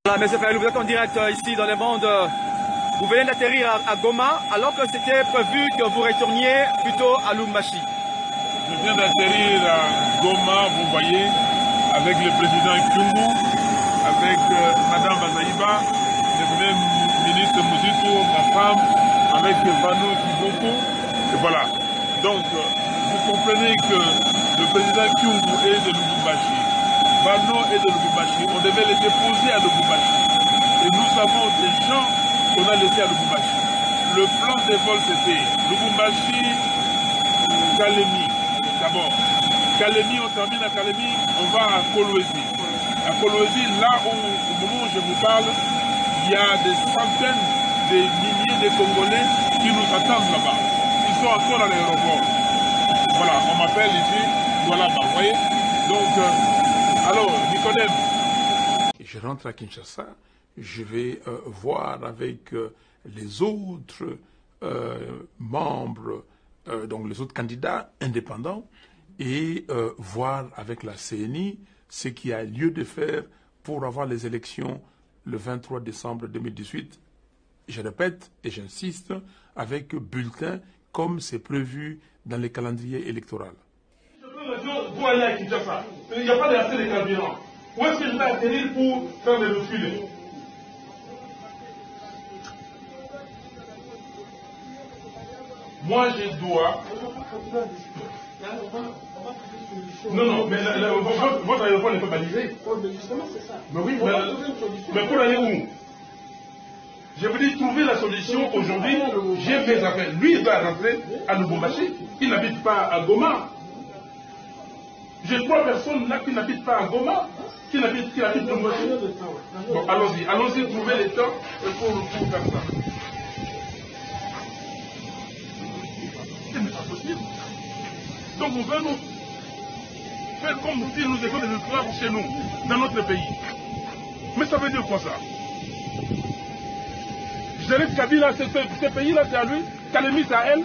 Voilà, M. Fayoulou, vous êtes en direct ici dans le monde. Vous venez d'atterrir à Goma alors que c'était prévu que vous retourniez plutôt à Lubumbashi. Je viens d'atterrir à Goma, vous voyez, avec le président Kyungu, avec Madame Bazaïba, le premier ministre Mouzito, ma femme, avec Vano Kiboko. Et voilà. Donc, vous comprenez que le président Kyungu est de Lubumbashi. Vano est de Lubumbashi. On devait les déposer à Lubumbashi. Et nous avons des gens qu'on a laissés à Lubumbashi. Le plan des vols, c'était Lubumbashi, Kalemi. D'abord, Kalemi, on termine à Kalemi, on va à Kolwezi. À Kolwezi, là où, au moment où je vous parle, il y a des centaines de milliers de Congolais qui nous attendent là-bas. Ils sont encore à l'aéroport. Voilà, on m'appelle ici, voilà, vous voyez. Donc, alors, Nicodème. Je rentre à Kinshasa, je vais voir avec les autres membres, donc les autres candidats indépendants, et voir avec la CENI ce qu'il y a lieu de faire pour avoir les élections le 23 décembre 2018. Je répète et j'insiste, avec bulletin comme c'est prévu dans le calendrier électoral. Vous allez à Kinshasa, il n'y a pas d'accès de carburant. Où est-ce que je vais atterrir pour faire des refules? Moi, je dois... Non, mais votre aéroport n'est pas balisé. Mais justement, c'est ça. Mais oui, mais pour aller où? Je vous dis, trouver la solution aujourd'hui. J'ai fait affaires. Lui, il doit rentrer à Lubumbashi. Il n'habite pas à Goma. J'ai 3 personnes là qui n'habitent pas à Goma, qui habitent Lubumbashi. Bon, allons-y, trouver les temps pour faire ça. C'est pas possible. Donc on veut nous faire comme si nous étions des esclaves chez nous, dans notre pays. Mais ça veut dire quoi ça? Jérif Kabila, ce pays-là, c'est à lui. Kalemi, c'est à elle.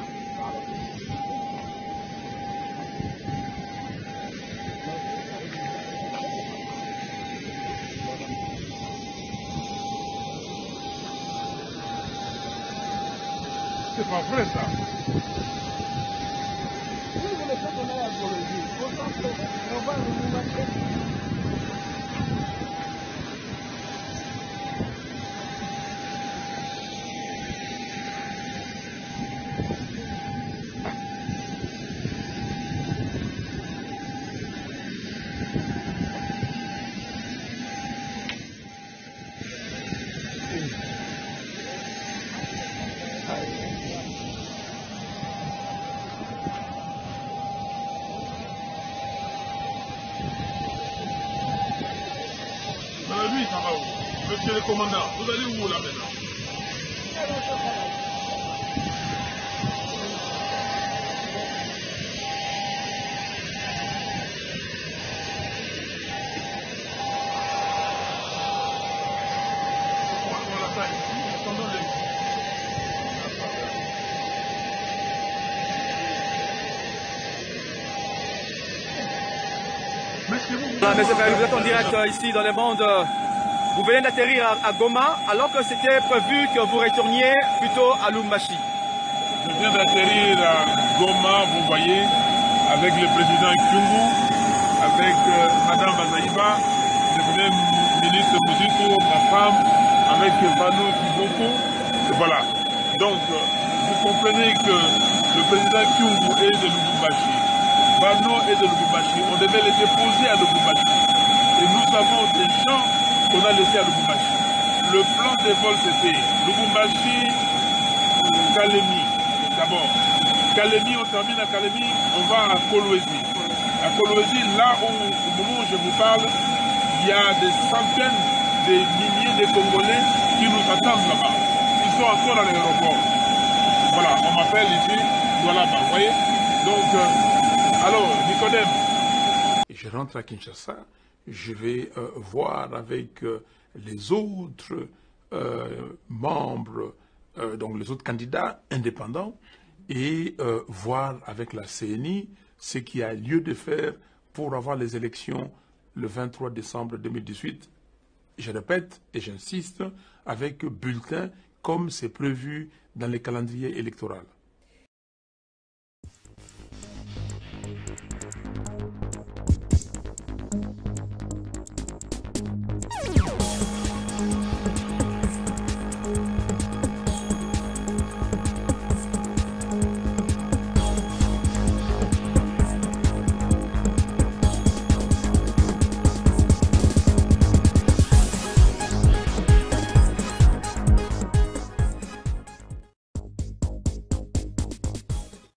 C'est pas vrai ça. Lui, ça va où? Monsieur le commandant, vous allez où là maintenant? Voilà, M. Fayoulou, vous êtes en direct ici dans le monde. Vous venez d'atterrir à Goma alors que c'était prévu que vous retourniez plutôt à Lubumbashi. Je viens d'atterrir à Goma, vous voyez, avec le président Kyungu, avec Madame Bazaïba, le premier ministre Mouzito, ma femme, avec Vano Kiboko. Et voilà. Donc, vous comprenez que le président Kyungu est de Lubumbashi. Vano est de Lubumbashi. On devait les déposer à Lubumbashi. Et nous avons des gens qu'on a laissés à Lubumbashi. Le plan des vols, c'était Lubumbashi, Kalemi. D'abord, Kalemi, on termine à Kalemi, on va à Kolwezi. À Kolwezi, là où, au moment où je vous parle, il y a des centaines de milliers de Congolais qui nous attendent là-bas. Ils sont encore à l'aéroport. Voilà, on m'appelle ici, voilà, vous voyez. Donc, alors, Nicodème. Je rentre à Kinshasa, je vais voir avec les autres membres, donc les autres candidats indépendants, et voir avec la CENI ce qu'il y a lieu de faire pour avoir les élections le 23 décembre 2018. je répète et j'insiste, avec bulletin comme c'est prévu dans les calendriers électoraux.